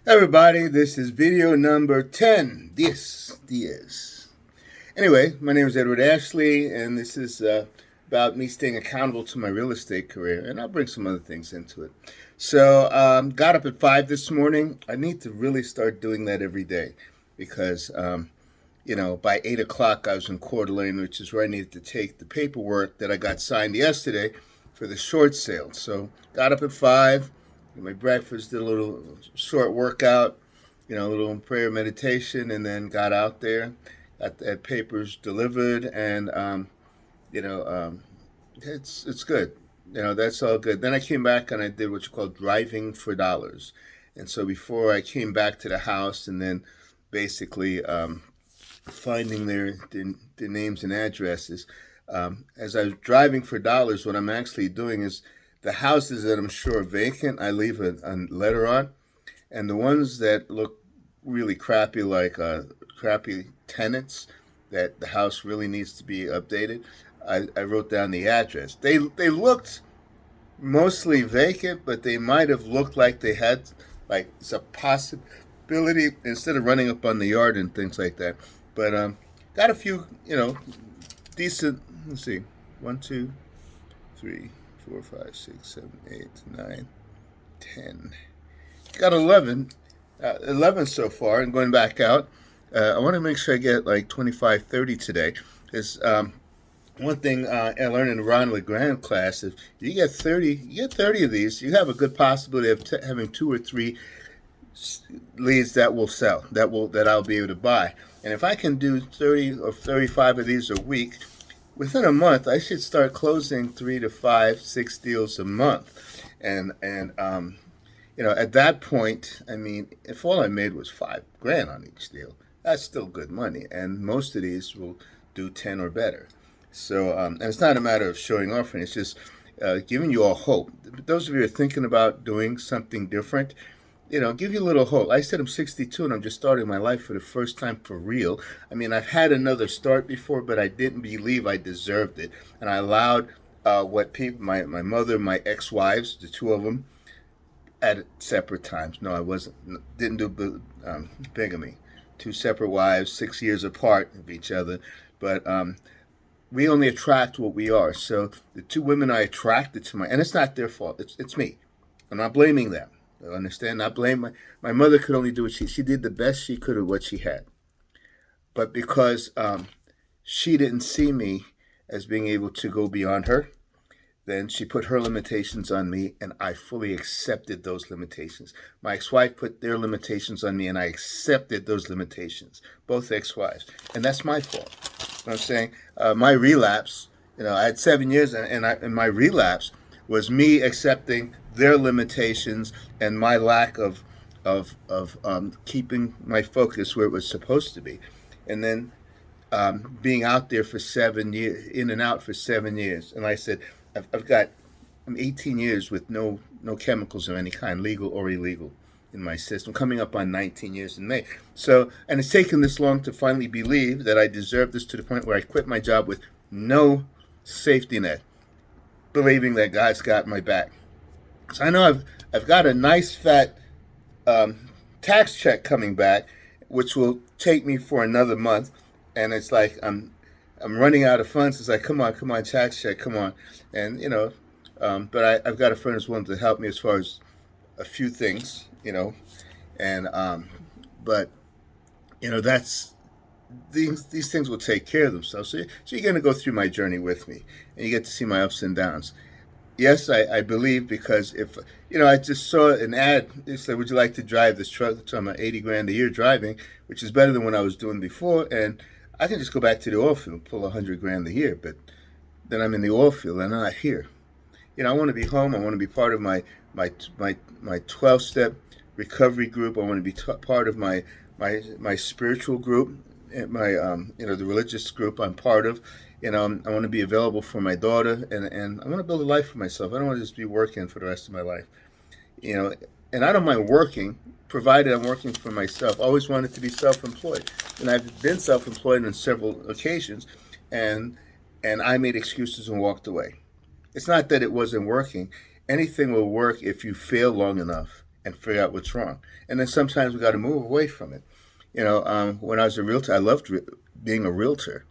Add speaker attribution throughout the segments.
Speaker 1: Everybody, this is video number 10. 10. Anyway, my name is Edward Ashley, and this is about me staying accountable to my real estate career, and I'll bring some other things into it. So, got up at 5 this morning. I need to really start doing that every day because, by 8 o'clock, I was in Coeur d'Alene, which is where I needed to take the paperwork that I got signed yesterday for the short sale. So, got up at 5. My breakfast, did a little short workout, a little prayer meditation, and then got out there, got the papers delivered, and it's good. That's all good. Then I came back and I did what you call driving for dollars, and so before I came back to the house, and then basically finding their names and addresses. As I was driving for dollars, what I'm actually doing is the houses that I'm sure are vacant, I leave a letter on, and the ones that look really crappy, like crappy tenants, that the house really needs to be updated, I wrote down the address. They looked mostly vacant, but they might have looked like they had, like, it's a possibility instead of running up on the yard and things like that. But got a few, decent. Let's see, 1, 2, 3, 4, 5, 6, 7, 8, 9, 10. Got 11. 11 so far, and going back out. I want to make sure I get like 25, 30 today. Is one thing I learned in the Ron LeGrand class is you get 30 of these, you have a good possibility of having 2 or 3 leads that will sell, that I'll be able to buy. And if I can do 30 or 35 of these a week, within a month, I should start closing 3 to 5, 6 deals a month, and at that point, I mean, if all I made was $5,000 on each deal, that's still good money, and most of these will do 10 or better. So, and it's not a matter of showing off, and it's just giving you all hope. Those of you who are thinking about doing something different, give you a little hope. I said I'm 62 and I'm just starting my life for the first time for real. I mean, I've had another start before, but I didn't believe I deserved it. And I allowed what people, my mother, my ex-wives, the 2 of them, at separate times. No, I didn't do bigamy. 2 separate wives, 6 years apart of each other. But we only attract what we are. So the 2 women I attracted to and it's not their fault. It's me. I'm not blaming them. Understand? Not blame my mother. Could only do what she did the best she could with what she had. But because she didn't see me as being able to go beyond her, then she put her limitations on me, and I fully accepted those limitations. My ex-wife put their limitations on me, and I accepted those limitations. Both ex-wives, and that's my fault. You know what I'm saying? My relapse. I had 7 years, and my relapse was me accepting their limitations and my lack of keeping my focus where it was supposed to be, and then being out there for 7 years, in and out for 7 years. And I said, I'm 18 years with no chemicals of any kind, legal or illegal, in my system, coming up on 19 years in May. So, and it's taken this long to finally believe that I deserve this, to the point where I quit my job with no safety net, believing that God's got my back. So I know I've got a nice fat tax check coming back, which will take me for another month, and it's like I'm running out of funds. It's like, come on, tax check, come on, and but I've got a friend who's willing to help me as far as a few things, and but that's these things will take care of themselves. So you're going to go through my journey with me, and you get to see my ups and downs. Yes, I believe, because if I just saw an ad. It said, "Would you like to drive this truck?" It's talking about $80,000 a year driving, which is better than what I was doing before, and I can just go back to the oil field and pull $100,000 a year. But then I'm in the oil field and I'm not here. I want to be home. I want to be part of my 12-step recovery group. I want to be part of my spiritual group, my the religious group I'm part of. I want to be available for my daughter, and I want to build a life for myself. I don't want to just be working for the rest of my life. And I don't mind working, provided I'm working for myself. I always wanted to be self-employed, and I've been self-employed on several occasions, and I made excuses and walked away. It's not that it wasn't working. Anything will work if you fail long enough and figure out what's wrong. And then sometimes we got to move away from it. When I was a realtor, I loved being a realtor.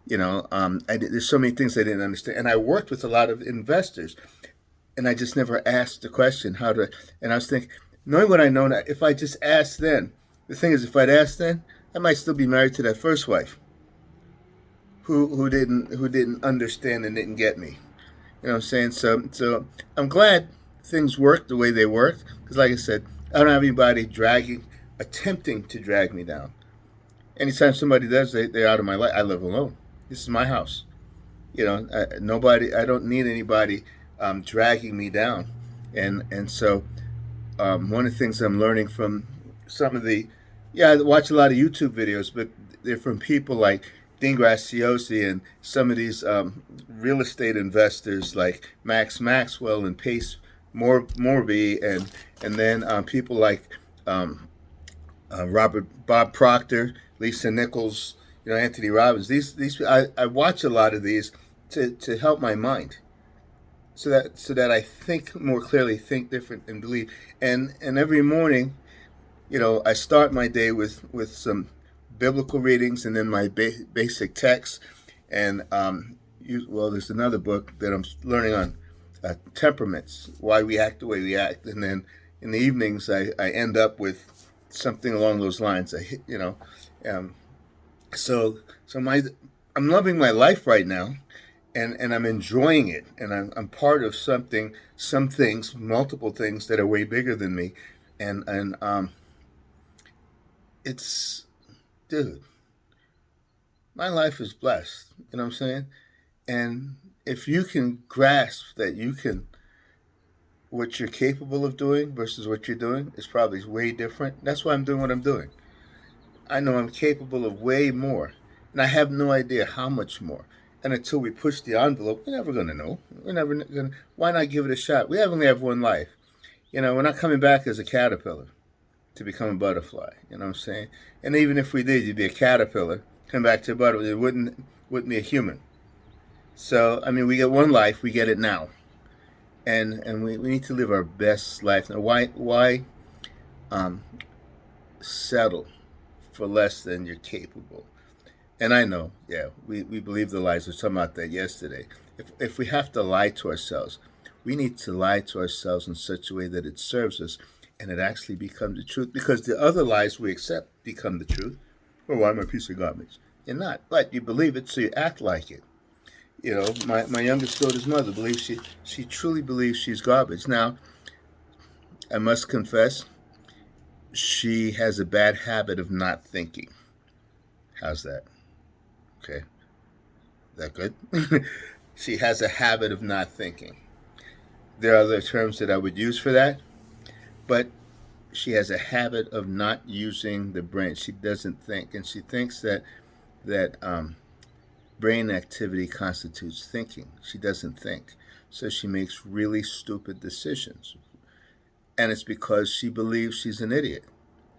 Speaker 1: There's so many things I didn't understand, and I worked with a lot of investors, and I just never asked the question how to. And I was thinking, knowing what I know now, if I just asked then, the thing is, if I'd asked then, I might still be married to that first wife, who didn't understand and didn't get me. You know what I'm saying? So I'm glad things worked the way they worked, because, like I said, I don't have anybody attempting to drag me down. Anytime somebody does, they're out of my life. I live alone. This is my house. Nobody. I don't need anybody dragging me down. And so one of the things I'm learning from some of I watch a lot of YouTube videos, but they're from people like Dean Graziosi and some of these real estate investors like Max Maxwell and Pace Morby, and then people like Bob Proctor, Lisa Nichols, Anthony Robbins. These I watch a lot of these to help my mind, so that I think more clearly, think different, and believe. And every morning, I start my day with some biblical readings, and then my basic text. And there's another book that I'm learning on temperaments, why we act the way we act, and then in the evenings I end up with something along those lines. So I'm loving my life right now, and I'm enjoying it, and I'm part of something, some things, multiple things that are way bigger than me, and it's, dude, my life is blessed. You know what I'm saying? And if you can grasp that what you're capable of doing versus what you're doing is probably way different. That's why I'm doing what I'm doing. I know I'm capable of way more, and I have no idea how much more. And until we push the envelope, we're never going to know. We're never going to. Why not give it a shot? We only have one life. We're not coming back as a caterpillar to become a butterfly. You know what I'm saying? And even if we did, you'd be a caterpillar, come back to a butterfly. It wouldn't be a human. So, we get one life. We get it now. And we need to live our best life. Now, why settle for less than you're capable? And I know, we believe the lies. We were talking about that yesterday. If we have to lie to ourselves, we need to lie to ourselves in such a way that it serves us and it actually becomes the truth. Because the other lies we accept become the truth. Well, why am I a piece of garbage? You're not. But you believe it, so you act like it. My youngest daughter's mother believes she truly believes she's garbage. Now, I must confess, she has a bad habit of not thinking. How's that? Okay. That good? She has a habit of not thinking. There are other terms that I would use for that, but she has a habit of not using the brain. She doesn't think, and she thinks that brain activity constitutes thinking. She doesn't think, so she makes really stupid decisions, and it's because she believes she's an idiot.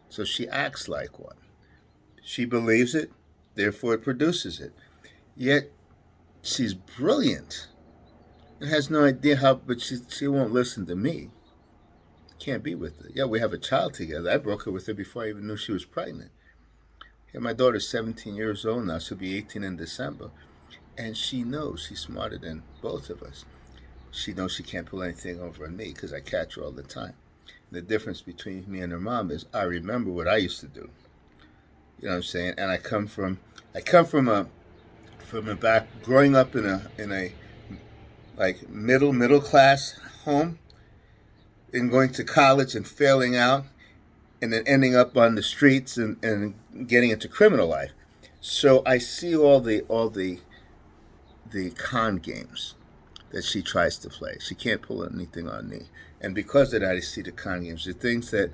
Speaker 1: So she acts like one. She believes it, therefore it produces it. Yet she's brilliant and has no idea how, but she won't listen to me. Can't be with her. Yeah, we have a child together. I broke up with her before I even knew she was pregnant. Yeah, my daughter's 17 years old now. She'll be 18 in December. And she knows she's smarter than both of us. She knows she can't pull anything over on me because I catch her all the time. The difference between me and her mom is I remember what I used to do. You know what I'm saying? And I come from a back, growing up in a like middle class home, and going to college and failing out, and then ending up on the streets and getting into criminal life. So I see all the con games that she tries to play. She can't pull anything on me, and because of that, I see the con games, the things that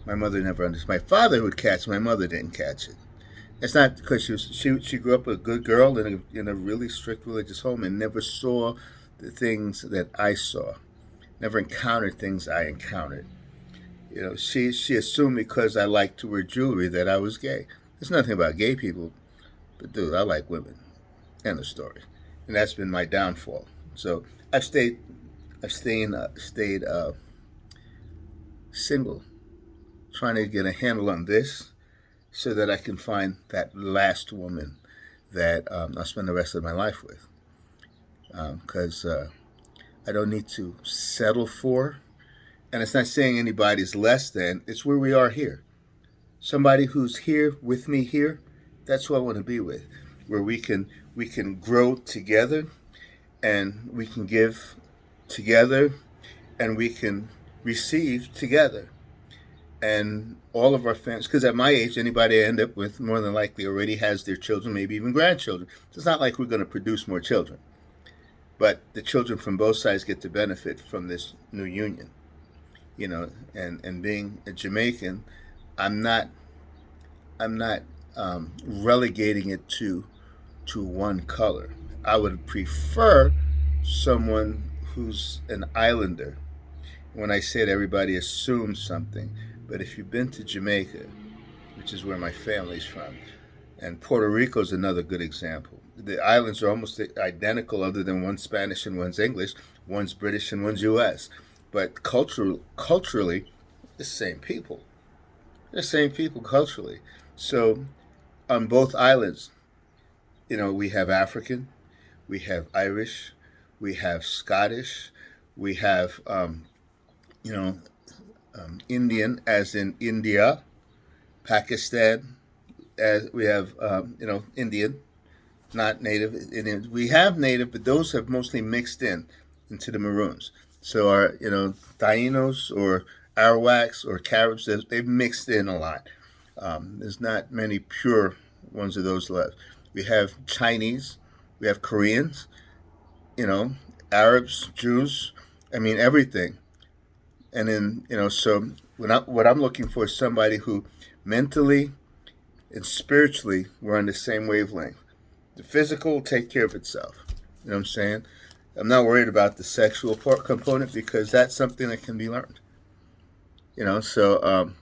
Speaker 1: my mother never understood. My father would catch. My mother didn't catch it. It's not because she grew up a good girl in a really strict religious home and never saw the things that I saw, never encountered things I encountered. She assumed because I liked to wear jewelry that I was gay. There's nothing about gay people, but dude, I like women. End of story. And that's been my downfall. So I've stayed single, trying to get a handle on this so that I can find that last woman that I'll spend the rest of my life with. Because I don't need to settle for, and it's not saying anybody's less than, it's where we are here. Somebody who's here with me here, that's who I want to be with, where we can grow together, and we can give together, and we can receive together. And all of our families, because at my age, anybody I end up with more than likely already has their children, maybe even grandchildren. It's not like we're going to produce more children, but the children from both sides get to benefit from this new union. And being a Jamaican, I'm not relegating it to one color. I would prefer someone who's an islander. When I say it, everybody assumes something, but if you've been to Jamaica, which is where my family's from, and Puerto Rico is another good example. The islands are almost identical, other than one's Spanish and one's English, one's British and one's U.S. But culturally, the same people. They're the same people culturally. So on both islands, we have African, we have Irish, we have Scottish, we have Indian, as in India, Pakistan, as we have Indian, not native Indian. We have native, but those have mostly mixed into the Maroons. So our Tainos or Arawaks or Caribs, they've mixed in a lot. There's not many pure ones of those left. We have Chinese, we have Koreans, Arabs, Jews. I mean everything. And then so what I'm looking for is somebody who mentally and spiritually we're on the same wavelength. The physical will take care of itself. You know what I'm saying? I'm not worried about the sexual component, because that's something that can be learned. So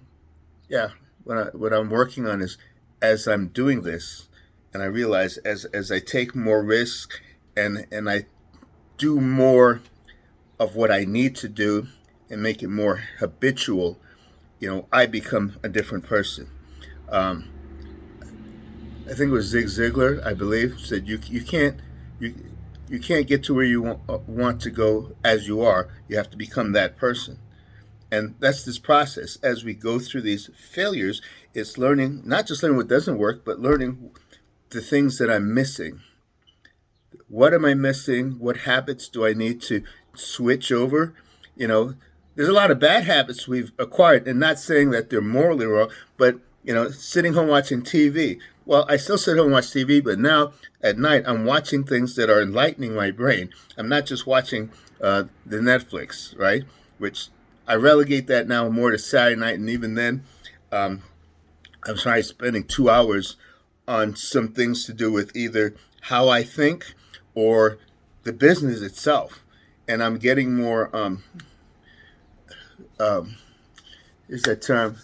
Speaker 1: yeah, what I'm working on is, as I'm doing this, and I realize as I take more risk and I do more of what I need to do and make it more habitual, I become a different person. I think it was Zig Ziglar, I believe, said you can't get to where you want to go as you are. You have to become that person. And that's this process. As we go through these failures, it's learning, not just learning what doesn't work, but learning the things that I'm missing. What am I missing? What habits do I need to switch over? There's a lot of bad habits we've acquired, and not saying that they're morally wrong, but, sitting home watching TV. Well, I still sit home and watch TV, but now at night I'm watching things that are enlightening my brain. I'm not just watching the Netflix, right? Which I relegate that now more to Saturday night, and even then, I'm spending 2 hours on some things to do with either how I think or the business itself. And I'm getting more, is that term?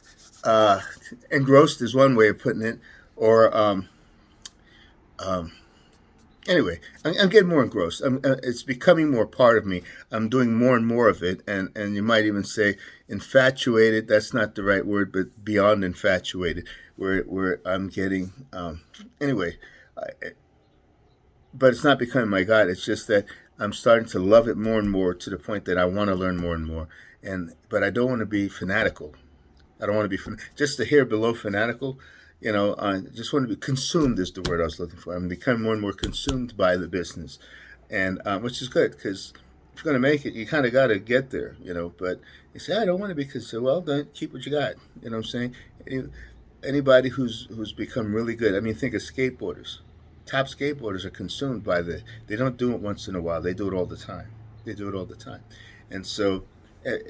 Speaker 1: Engrossed is one way of putting it. Or, anyway, I'm getting more engrossed. It's becoming more part of me. I'm doing more and more of it. And you might even say infatuated. That's not the right word, but beyond infatuated, where I'm getting, anyway, but it's not becoming my God. It's just that I'm starting to love it more and more, to the point that I want to learn more and more. But I don't want to be fanatical. I don't want to be just a hair below fanatical. I just want to be consumed, is the word I was looking for. I'm becoming more and more consumed by the business, and which is good, because if you're going to make it, you kind of got to get there, But you say, I don't want to be consumed. Well, then keep what you got. You know what I'm saying? Anybody who's become really good. I mean, think of skateboarders. Top skateboarders are consumed by they don't do it once in a while. They do it all the time. And so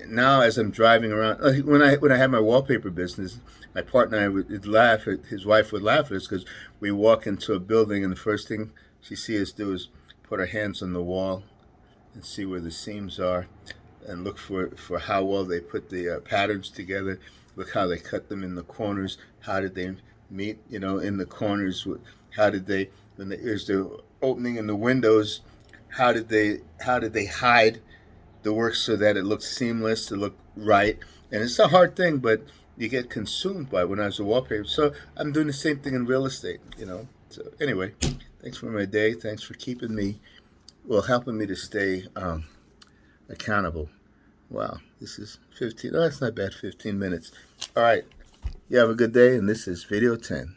Speaker 1: now, as I'm driving around, when I had my wallpaper business, my partner and I would laugh. His wife would laugh at us, because we walk into a building, and the first thing she sees us do is put our hands on the wall and see where the seams are, and look for how well they put the patterns together. Look how they cut them in the corners. How did they meet? In the corners. How did they? When there's the opening in the windows, how did they hide the work so that it looked seamless, to look right? And it's a hard thing, but you get consumed by it when I was a wallpaper. So I'm doing the same thing in real estate, you know. So anyway, thanks for my day. Thanks for keeping me, well, helping me to stay accountable. Wow, this is 15. Oh, that's not bad, 15 minutes. All right. You have a good day, and this is Video 10.